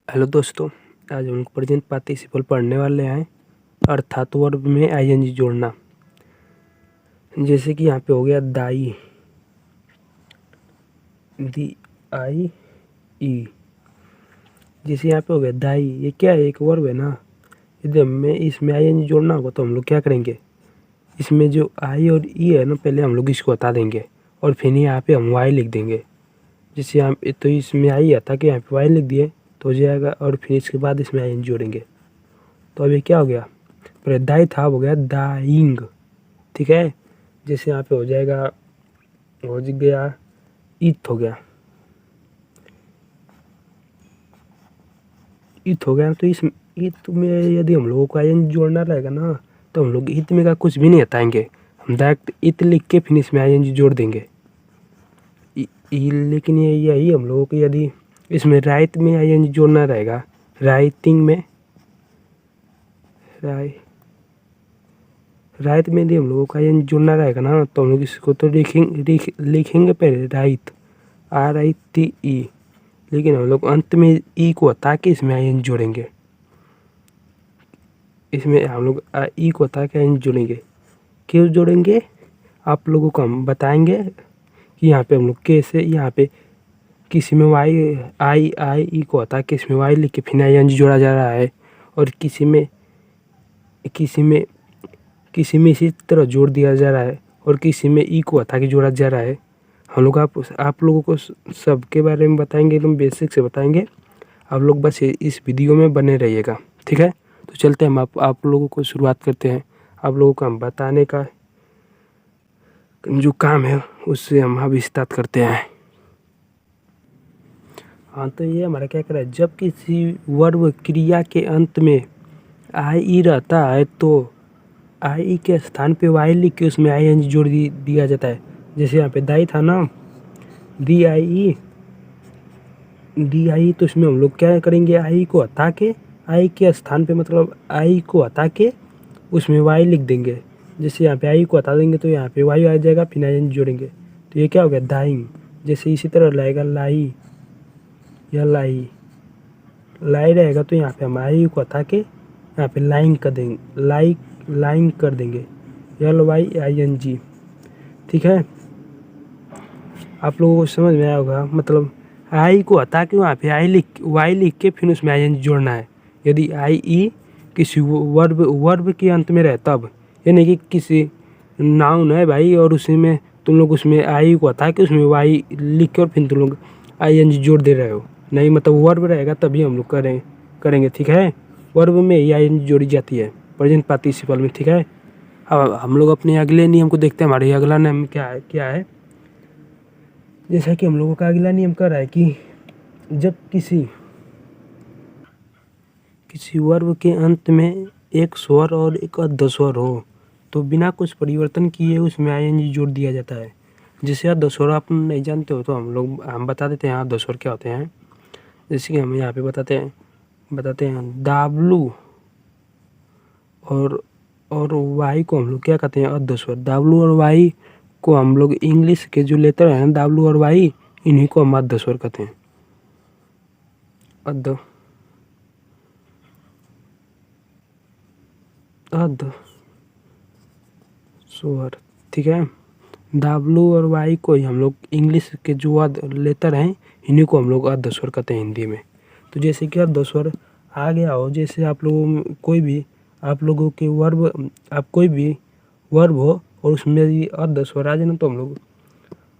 Hello दोस्तों, आज हम प्रेजेंट पार्टिसिपल पढ़ने वाले हैं अर्थात वर्ब में आईएनजी जोड़ना। जैसे कि यहाँ पे हो गया दाई, दी आई ई। जैसे यहाँ पे हो गया दाई, ये क्या है? एक वर्ब है ना। यदि हमें इसमें आईएनजी जोड़ना होगा तो हम लोग क्या करेंगे, इसमें जो आई और ई है ना, पहले हम लोग इसको हटा देंगे और फिर यहाँ पे हम वाई लिख देंगे। जैसे यहाँ पे तो इसमें आई हटा के यहाँ पे वाई लिख दिए तो हो जाएगा, और फिर इसके बाद इसमें आईएनजी जोड़ेंगे। तो अभी क्या हो गया, पहले दाई था, हो गया दाइंग। ठीक है। जैसे यहाँ पे हो जाएगा, हो गया ईथ, हो गया ईथ, हो गया। तो इस ईथ में यदि हम लोगों को आईएनजी जोड़ना रहेगा ना, तो हम लोग ईथ में का कुछ भी नहीं हटाएंगे, हम डायरेक्ट ईथ लिख के फिर इसमें आईएनजी जोड़ देंगे। लेकिन ये यही हम लोगों को यदि इसमें राइट में आईएनजी जोड़ना रहेगा, राइटिंग में राइट में यदि हम लोगों का आईएनजी जोड़ना रहेगा ना, तो हम लोग इसको तो लिखेंगे पहले राइट, RITE। लेकिन हम लोग अंत में ई को हटा के इसमें आईएनजी जोड़ेंगे। इसमें हम लोग ई को हटा के आईएनजी जोड़ेंगे। क्यों जोड़ेंगे, आप लोगों को हम बताएंगे कि यहाँ पे हम लोग कैसे, यहाँ पे किसी में वाई आई ई को हटा के इसमें वाई लिख के फिर आईएनजी जोड़ा जा रहा है, और किसी में इसी तरह जोड़ दिया जा रहा है, और किसी में ई को हटा के जोड़ा जा रहा है। हम लोग आप लोगों को सबके बारे में बताएंगे, एकदम बेसिक से बताएंगे। आप लोग बस इस वीडियो में बने रहिएगा, ठीक है। तो चलते हैं, हम आप लोगों को शुरुआत करते हैं। आप लोगों को हम बताने का जो काम है उससे हम अभी स्टार्ट करते हैं। हाँ, तो ये हमारा क्या कर रहा है, जब किसी वर्ब क्रिया के अंत में आई ई रहता है तो आई ई के स्थान पे वाई लिख के उसमें आईएनजी जोड़ दिया जाता है। जैसे यहाँ पे दाई था ना, DIE, तो इसमें हम लोग क्या करेंगे, आई को हटा के, आई के स्थान पे मतलब आई को हटा के उसमें वाई लिख देंगे। जैसे यहाँ पे आई को हटा देंगे तो यहाँ पे वाई आ जाएगा, फिर आईएनजी जोड़ेंगे तो ये क्या हो गया, दाइंग। जैसे इसी तरह लाएगा लाई, या लाई रहेगा तो यहाँ पे हम आई को हटा के यहाँ पे लाइन कर देंगे, लाइन कर देंगे, LYING। ठीक है, आप लोगों को समझ में आया होगा। मतलब आई को हटा के वहाँ पे वाई लिख के फिर उसमें आईएनजी जोड़ना है। यदि IE किसी वर्ब के अंत में रहे तब, यानी कि किसी नाउन है भाई और उसी में तुम लोग उसमें आई को हटा के उसमें वाई लिख के और फिर तुम लोग आईएनजी जोड़ दे रहे हो, नहीं मतलब वर्ब रहेगा तभी हम लोग करेंगे। ठीक है, वर्ब में ही आईएनजी जोड़ी जाती है प्रेजेंट पार्टिसिपल में। ठीक है, अब हम लोग अपने अगले नियम को देखते हैं। हमारे अगला नियम क्या है। जैसा कि हम लोगों का अगला नियम कर रहा है कि जब किसी वर्ब के अंत में एक स्वर और एक अर्ध स्वर हो तो बिना कुछ परिवर्तन किए उसमें आईएनजी जोड़ दिया जाता है। जैसे अर्ध स्वर आप नहीं जानते हो तो हम बता देते हैं अर्ध स्वर क्या होते हैं। जैसे कि हम यहाँ पे बताते हैं दाबलू, और वाई को हम लोग क्या कहते हैं, अर्ध स्वर। दाबलू और वाई को हम लोग इंग्लिश के जो लेटर हैं दाबलू और वाई, इन्हीं को हम अर्ध स्वर कहते हैं, अर्ध स्वर। ठीक है, दाबलू और वाई को ही हम लोग इंग्लिश के जो अर्ध लेटर हैं इन्हीं को हम लोग अर्ध स्वर कहते हैं हिंदी में। तो जैसे कि अर्ध स्वर आ गया हो, जैसे आप लोगों कोई भी वर्ब हो और उसमें यदि अर्ध स्वर आ जाए ना, तो हम लोग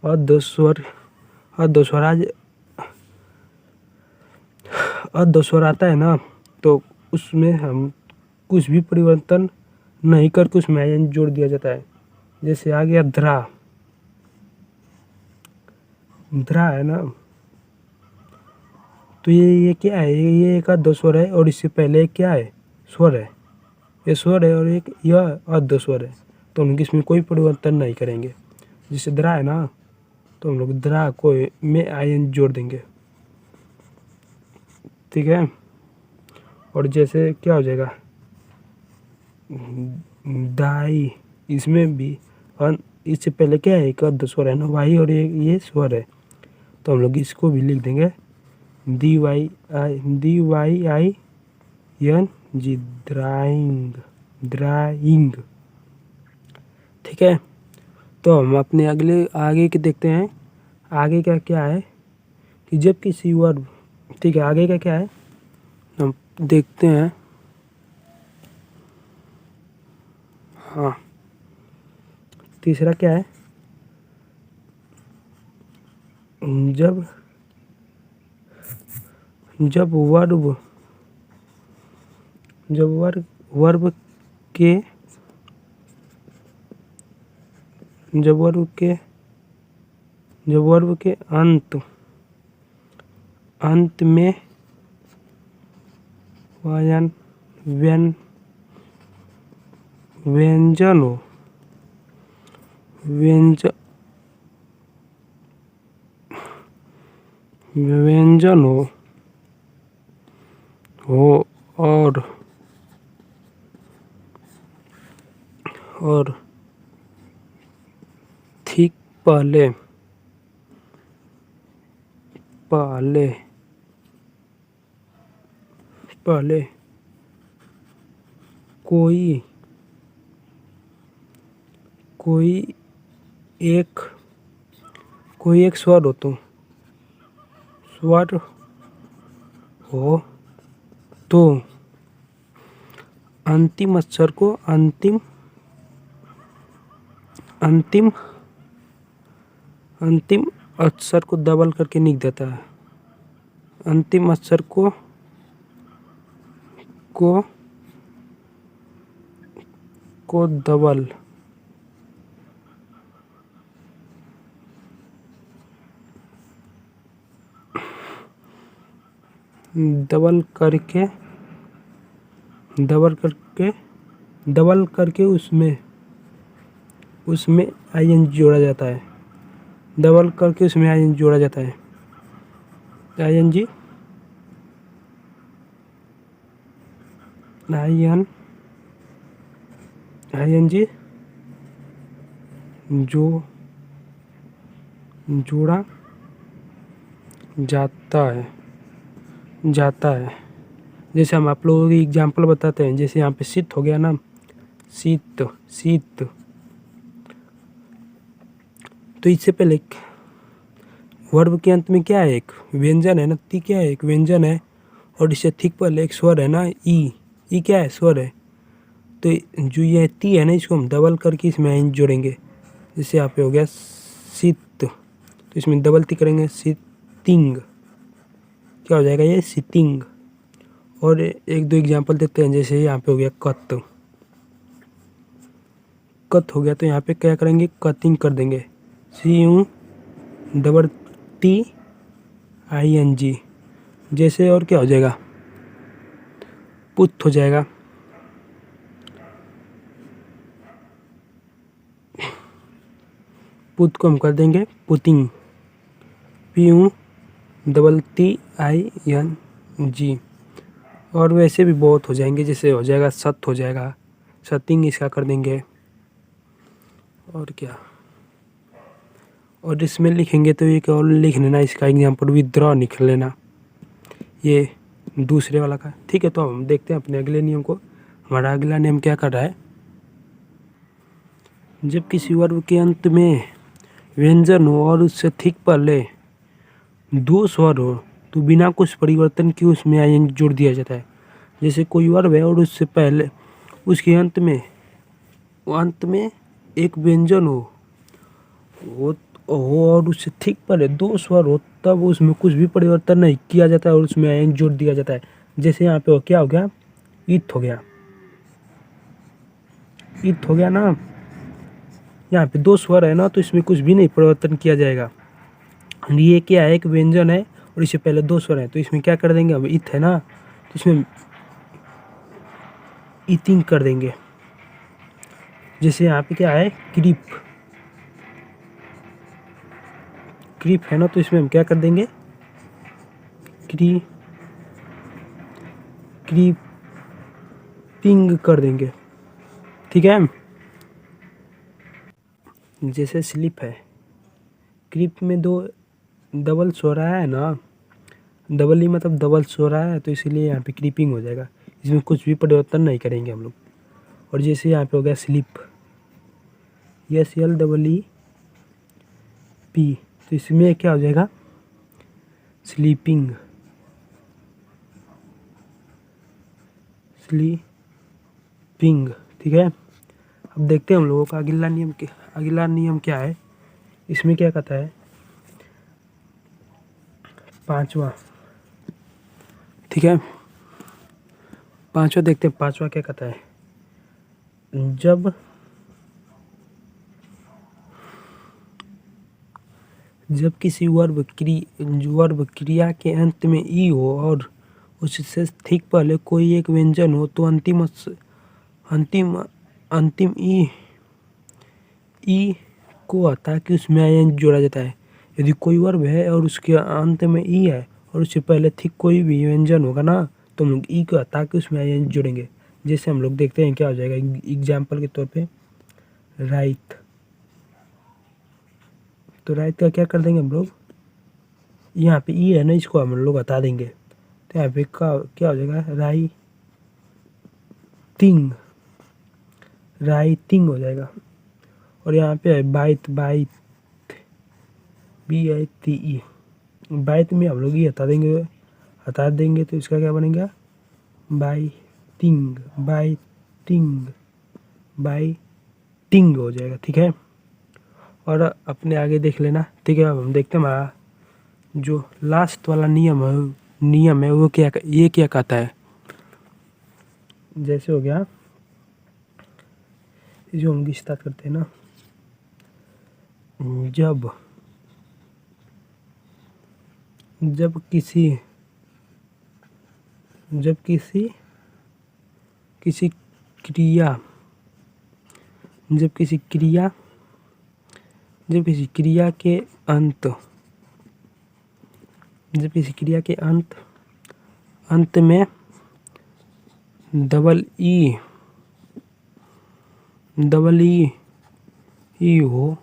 अर्ध स्वर आता है ना, तो उसमें हम कुछ भी परिवर्तन नहीं करके उसमें आईएनजी जोड़ दिया जाता है। जैसे आ गया द्रा है ना, तो ये क्या है, ये एक अर्ध स्वर है और इससे पहले क्या है, स्वर है। ये स्वर है और एक यह अर्ध स्वर है, तो हम लोग इसमें कोई परिवर्तन नहीं करेंगे। जैसे द्रा है ना, तो हम लोग द्रा को में आईएनजी जोड़ देंगे। ठीक है, और जैसे क्या हो जाएगा, दाई, इसमें भी इससे पहले क्या है, एक अर्ध स्वर है ना वाई, और ये स्वर है, तो हम लोग इसको भी लिख देंगे DYING, ड्राइंग, ड्राइंग। ठीक है, तो हम अपने आगे के देखते हैं। आगे का क्या है कि जब किसी वर्ब, ठीक है, आगे का क्या है हम देखते हैं। हाँ, तीसरा क्या है, जब जब वर्ब वर्ब के जब वर्ब के अंत में व्यंजन हो, व्यंजन हो और ठीक पहले कोई एक स्वर हो तो अंतिम अक्षर को डबल करके लिख देता है। अंतिम अक्षर को डबल करके उसमें आईएनजी जोड़ा जाता है। डबल करके उसमें आईएनजी जोड़ा जाता है। आईएनजी जोड़ा जाता है। जैसे हम आप लोगों की एग्जाम्पल बताते हैं, जैसे यहाँ पे शीत हो गया ना, शीत। तो इससे पहले वर्ब के अंत में क्या है, एक व्यंजन है ना, ती क्या है, एक व्यंजन है, और इससे ठीक पहले एक स्वर है ना, ई क्या है, स्वर है। तो जो ये ती है ना, इसको हम डबल करके इसमें आइन जोड़ेंगे। जैसे यहाँ पे हो गया शीत, तो इसमें डबल ती करेंगे, शीतिंग, क्या हो जाएगा ये, शीतिंग। और एक दो एग्जाम्पल देते हैं, जैसे यहाँ पे हो गया कत हो गया, तो यहाँ पे क्या करेंगे, कटिंग कर देंगे, CUTTING जैसे। और क्या हो जाएगा, पुत हो जाएगा। पुत को हम कर देंगे पुतिंग, PUTTING। और वैसे भी बहुत हो जाएंगे, जैसे हो जाएगा सत हो जाएगा, सतिंग इसका कर देंगे। और क्या, और इसमें लिखेंगे तो एक और लिख लेना, इसका एग्जाम्पल विद्रॉ लिख लेना, ये दूसरे वाला का। ठीक है, तो हम देखते हैं अपने अगले नियम को। हमारा अगला नियम क्या कर रहा है, जब किसी वर्ब के अंत में व्यंजन हो और उससे ठीक पहले दो स्वर हो तो बिना कुछ परिवर्तन के उसमें आईएनजी जोड़ दिया जाता है। जैसे कोई वर्ब है और उससे पहले उसके अंत में एक व्यंजन हो और उससे ठीक पहले दो स्वर हो, तब उसमें कुछ भी परिवर्तन नहीं किया जाता है और उसमें आईएनजी जोड़ दिया जाता है। जैसे यहाँ पे क्या हो गया, ईथ हो गया ना, यहाँ पे दो स्वर है ना, तो इसमें कुछ भी नहीं परिवर्तन किया जाएगा। ये क्या है, एक व्यंजन है और इससे पहले दो स्वर है, तो इसमें क्या कर देंगे, अब ईथ है ना, तो इसमें ईथिंग कर देंगे। जैसे यहाँ पे क्या है, क्रीप है ना, तो इसमें हम क्या कर देंगे, क्रीपिंग कर देंगे। ठीक है, जैसे स्लिप है, क्रीप में दो डबल स्वर आया है ना, डबल ई मतलब डबल सो रहा है, तो इसीलिए यहाँ पे क्रीपिंग हो जाएगा। इसमें कुछ भी परिवर्तन नहीं करेंगे हम लोग। और जैसे यहाँ पे हो गया स्लीप, SLEEP, तो इसमें क्या हो जाएगा, स्लीपिंग, स्लीपिंग। ठीक है, अब देखते हैं हम लोगों का अगला नियम क्या है। इसमें क्या कहता है, 5वां। ठीक है, 5वां देखते हैं, 5वां क्या कहता है। जब किसी वर्ब क्रिया के अंत में ई हो और उससे ठीक पहले कोई एक व्यंजन हो, तो अंतिम ई को हटा के उसमें ING जोड़ा जाता है। यदि कोई वर्ब है और उसके अंत में ई है और उससे पहले ठीक कोई भी व्यंजन होगा ना, तो हम लोग ई को हटा के उसमें ING जोड़ेंगे। जैसे हम लोग देखते हैं क्या हो जाएगा। एग्जाम्पल के तौर पे राइट, तो राइट का क्या कर देंगे हम लोग, यहाँ पे ई है ना, इसको हम लोग हटा देंगे। तो यहाँ पे क्या हो जाएगा, राइटिंग हो जाएगा। और यहाँ पे है बाइट, BITE, बाइट में हम लोग ये हटा देंगे तो इसका क्या बनेगा, बाइटिंग हो जाएगा। ठीक है, और अपने आगे देख लेना। ठीक है, अब हम देखते हैं हमारा जो लास्ट वाला नियम है वो क्या कहता है। जैसे हो गया, जो हम स्टार्ट करते हैं ना, जब किसी क्रिया के अंत में डबल ई हो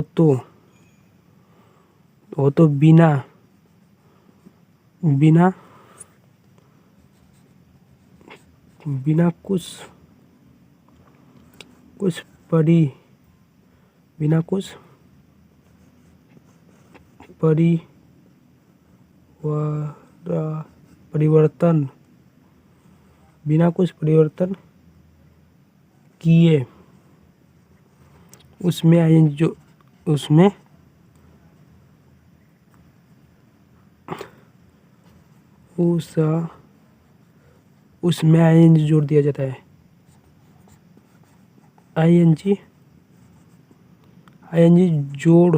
तो बिना कुछ परिवर्तन किए उसमें ING जोड़ दिया जाता है। ING जोड़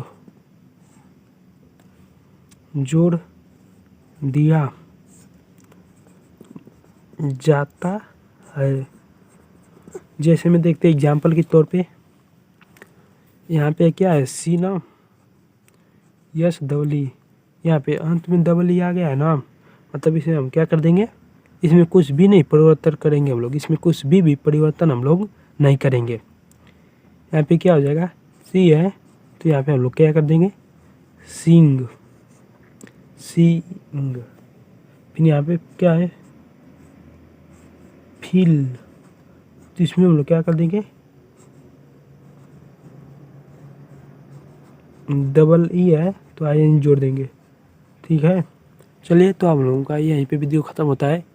दिया जाता है। जैसे में देखते हैं एग्जाम्पल के तौर पे, यहाँ पे क्या है, सी ना, SEE, यहाँ पे अंत में डबल ई आ गया है ना, मतलब इसे हम क्या कर देंगे, इसमें कुछ भी नहीं परिवर्तन करेंगे हम लोग, इसमें कुछ भी परिवर्तन हम लोग नहीं करेंगे। यहाँ पे क्या हो जाएगा, सी है तो यहाँ पे हम लोग क्या कर देंगे, सिंग। फिर यहाँ पे क्या है, फील, तो इसमें हम लोग क्या कर देंगे, डबल ई है तो ING जोड़ देंगे। ठीक है, चलिए, तो आप लोगों का यहीं पे वीडियो ख़त्म होता है।